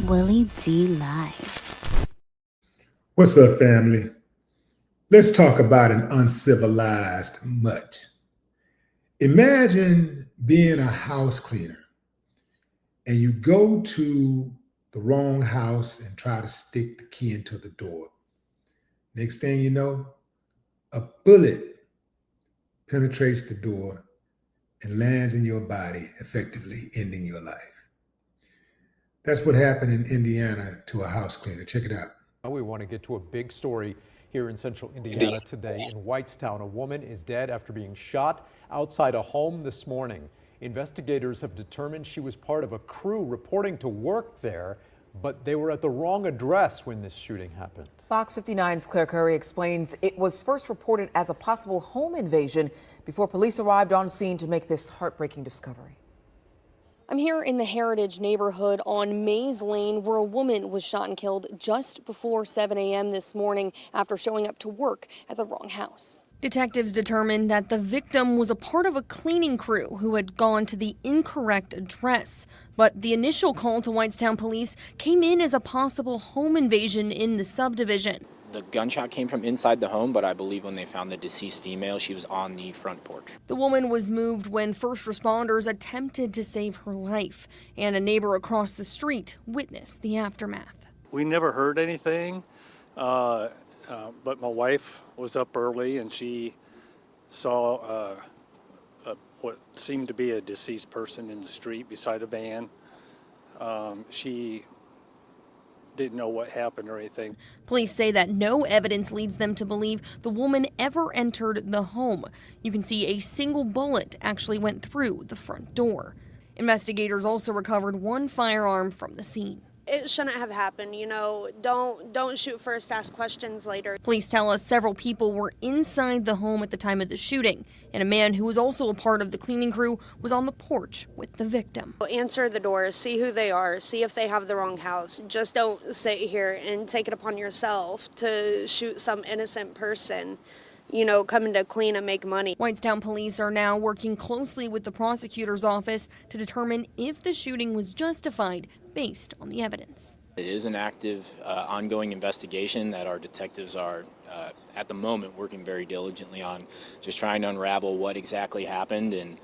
Willie D Live. What's up, family? Let's talk about an uncivilized mutt. Imagine being a house cleaner and you go to the wrong house and try to stick the key into the door. Next thing you know, a bullet penetrates the door and lands in your body, effectively ending your life. That's what happened in Indiana to a house cleaner. Check it out. We want to get to a big story here in central Indiana today. In Whitestown, a woman is dead after being shot outside a home this morning. Investigators have determined she was part of a crew reporting to work there, but they were at the wrong address when this shooting happened. Fox 59's Claire Curry explains it was first reported as a possible home invasion before police arrived on scene to make this heartbreaking discovery. I'm here in the Heritage neighborhood on Mays Lane, where a woman was shot and killed just before 7 a.m. this morning after showing up to work at the wrong house. Detectives determined that the victim was a part of a cleaning crew who had gone to the incorrect address. But the initial call to Whitestown police came in as a possible home invasion in the subdivision. The gunshot came from inside the home, but I believe when they found the deceased female, she was on the front porch. The woman was moved when first responders attempted to save her life, and a neighbor across the street witnessed the aftermath. We never heard anything, but my wife was up early and she saw what seemed to be a deceased person in the street beside a van. She didn't know what happened or anything. Police say that no evidence leads them to believe the woman ever entered the home. You can see a single bullet actually went through the front door. Investigators also recovered one firearm from the scene. It shouldn't have happened, you know. Don't shoot first, ask questions later. Police tell us several people were inside the home at the time of the shooting, and a man who was also a part of the cleaning crew was on the porch with the victim. Answer the door, see who they are, see if they have the wrong house. Just don't sit here and take it upon yourself to shoot some innocent person, you know, coming to clean and make money. Whitestown police are now working closely with the prosecutor's office to determine if the shooting was justified based on the evidence. It is an active, ongoing investigation that our detectives are, at the moment, working very diligently on, just trying to unravel what exactly happened and,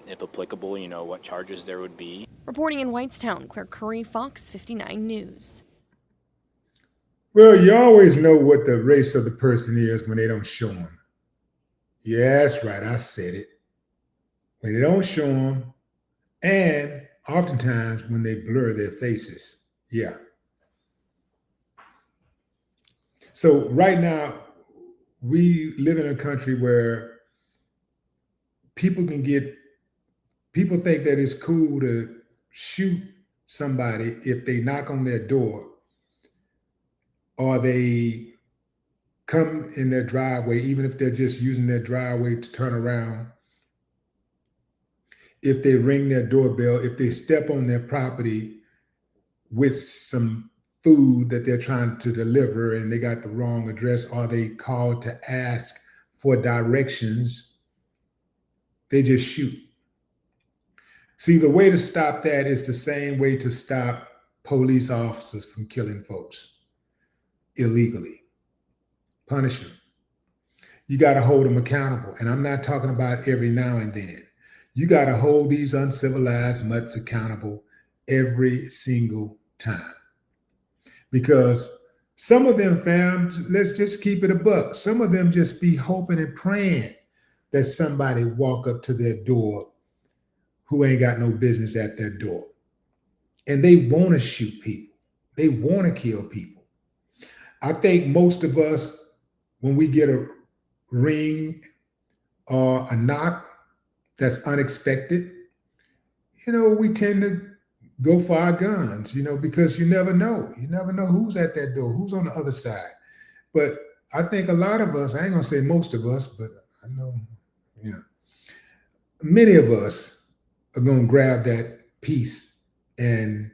if applicable, you know, what charges there would be. Reporting in Whitestown, Claire Curry, Fox 59 News. Well, you always know what the race of the person is when they don't show them. Yeah, that's right. I said it. When they don't show them, and oftentimes when they blur their faces. Yeah. So right now, we live in a country where people think that it's cool to shoot somebody if they knock on their door or they come in their driveway, even if they're just using their driveway to turn around. If they ring their doorbell, if they step on their property with some food that they're trying to deliver and they got the wrong address, or they call to ask for directions, they just shoot. See, the way to stop that is the same way to stop police officers from killing folks illegally. Punish them. You got to hold them accountable. And I'm not talking about every now and then. You got to hold these uncivilized mutts accountable every single time. Because some of them, fam, let's just keep it a buck. Some of them just be hoping and praying that somebody walk up to their door who ain't got no business at their door. And they want to shoot people. They want to kill people. I think most of us, when we get a ring or a knock that's unexpected, you know, we tend to go for our guns, you know, because you never know. You never know who's at that door, who's on the other side. But I think a lot of us, I ain't gonna say most of us, but I know, you know, many of us are gonna grab that piece and,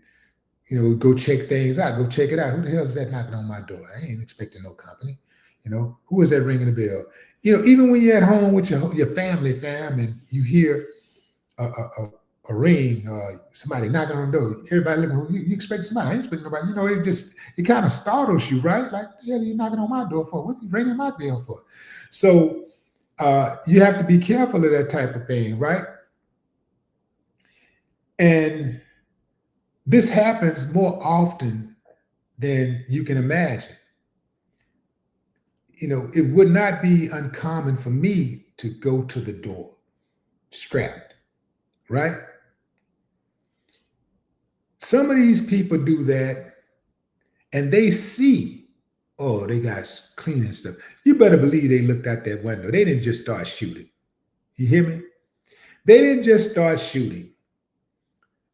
you know, go check things out, go check it out. Who the hell is that knocking on my door? I ain't expecting no company. You know, who is that ringing the bell? You know, even when you're at home with your family, fam, and you hear a a ring, somebody knocking on the door. Everybody looking, you expect somebody? I ain't expecting nobody. You know, it kind of startles you, right? Like, yeah, you knocking on my door for? What are you ringing my bell for? So you have to be careful of that type of thing, right? And this happens more often than you can imagine. You know, it would not be uncommon for me to go to the door strapped, right? Some of these people do that and they see, oh, they got cleaning stuff. You better believe they looked out that window. They didn't just start shooting. You hear me? They didn't just start shooting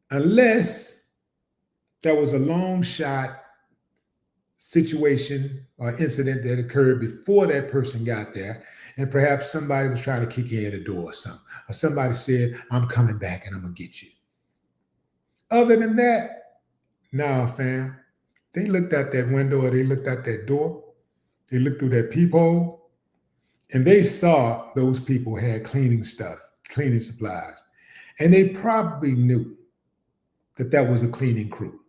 unless there was a long shot situation or incident that occurred before that person got there. And perhaps somebody was trying to kick in the door or something. Or somebody said, I'm coming back and I'm going to get you. Other than that, nah, fam. They looked out that window or they looked out that door. They looked through that peephole and they saw those people had cleaning stuff, cleaning supplies. And they probably knew that that was a cleaning crew.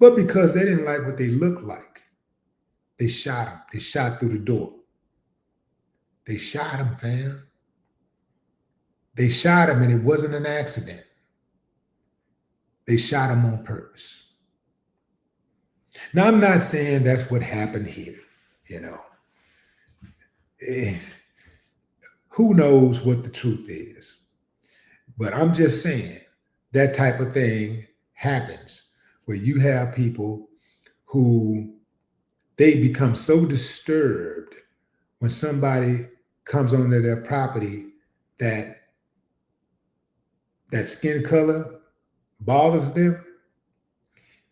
But because they didn't like what they looked like, they shot them. They shot through the door. They shot him, fam. They shot him and it wasn't an accident. They shot him on purpose. Now, I'm not saying that's what happened here, you know. Who knows what the truth is? But I'm just saying that type of thing happens where you have people who they become so disturbed when somebody comes onto their property that skin color bothers them.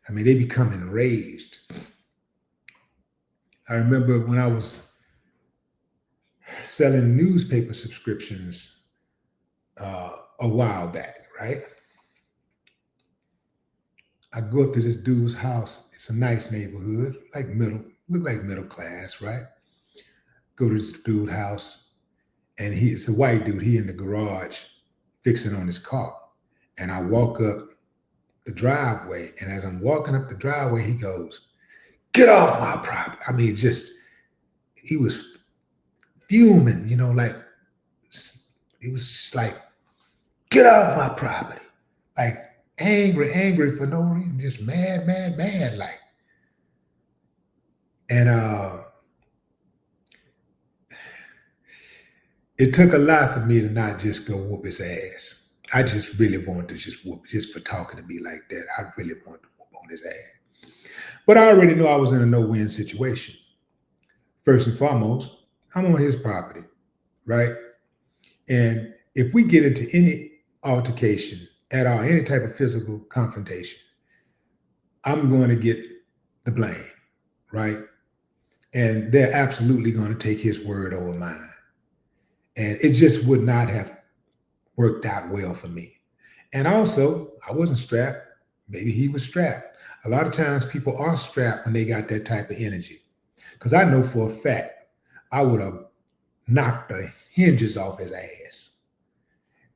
I mean, they become enraged. I remember when I was selling newspaper subscriptions a while back, right? I go up to this dude's house. It's a nice neighborhood, look like middle class, right? Go to this dude's house, and it's a white dude. He in the garage fixing on his car. And I walk up the driveway, and as I'm walking up the driveway, he goes, "Get off my property." I mean, he was fuming, you know, like, he was just like, "Get off my property." Like, angry for no reason, just mad, like. And it took a lot for me to not just go whoop his ass. I just really wanted to just whoop, just for talking to me like that. I really wanted to whoop on his ass. But I already knew I was in a no-win situation. First and foremost, I'm on his property, right? And if we get into any altercation at all, any type of physical confrontation, I'm going to get the blame, right? And they're absolutely going to take his word over mine. And it just would not have worked out well for me. And also, I wasn't strapped. Maybe he was strapped. A lot of times people are strapped when they got that type of energy. Because I know for a fact, I would have knocked the hinges off his ass.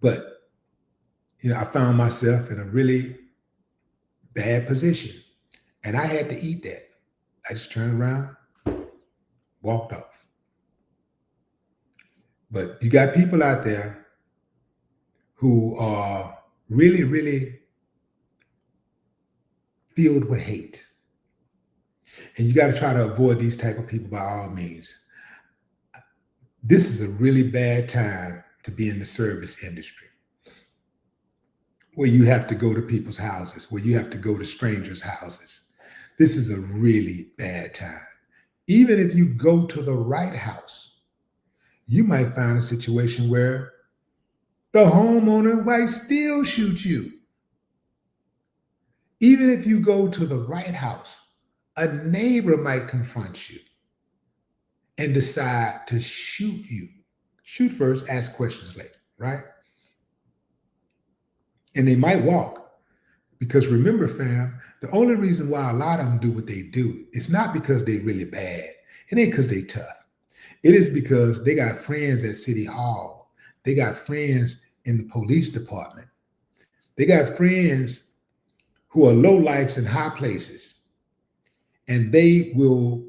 But, you know, I found myself in a really bad position. And I had to eat that. I just turned around, walked off. But you got people out there who are really, really filled with hate. And you got to try to avoid these type of people by all means. This is a really bad time to be in the service industry, where you have to go to people's houses, where you have to go to strangers' houses. This is a really bad time. Even if you go to the right house, you might find a situation where the homeowner might still shoot you. Even if you go to the right house, a neighbor might confront you and decide to shoot you. Shoot first, ask questions later, right? And they might walk. Because remember, fam, the only reason why a lot of them do what they do is not because they're really bad. It ain't because they tough. It is because they got friends at City Hall. They got friends in the police department. They got friends who are low lifes in high places, and they will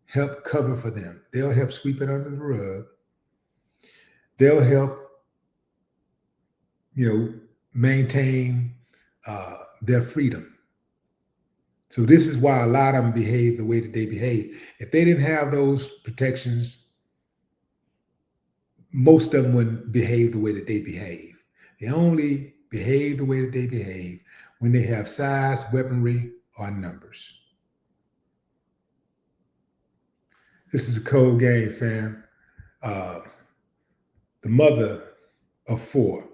help cover for them. They'll help sweep it under the rug. They'll help, maintain their freedom. So this is why a lot of them behave the way that they behave. If they didn't have those protections, most of them wouldn't behave the way that they behave. They only behave the way that they behave when they have size, weaponry, or numbers. This is a cold game, fam. The mother of 4,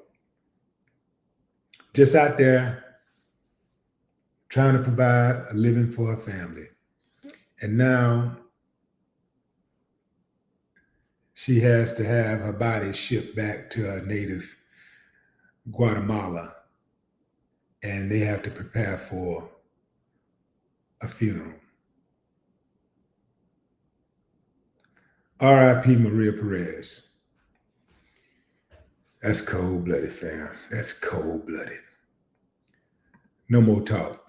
just out there trying to provide a living for her family. And now she has to have her body shipped back to her native Guatemala, and they have to prepare for a funeral. R.I.P. Maria Perez. That's cold-blooded, fam. That's cold-blooded. No more talk.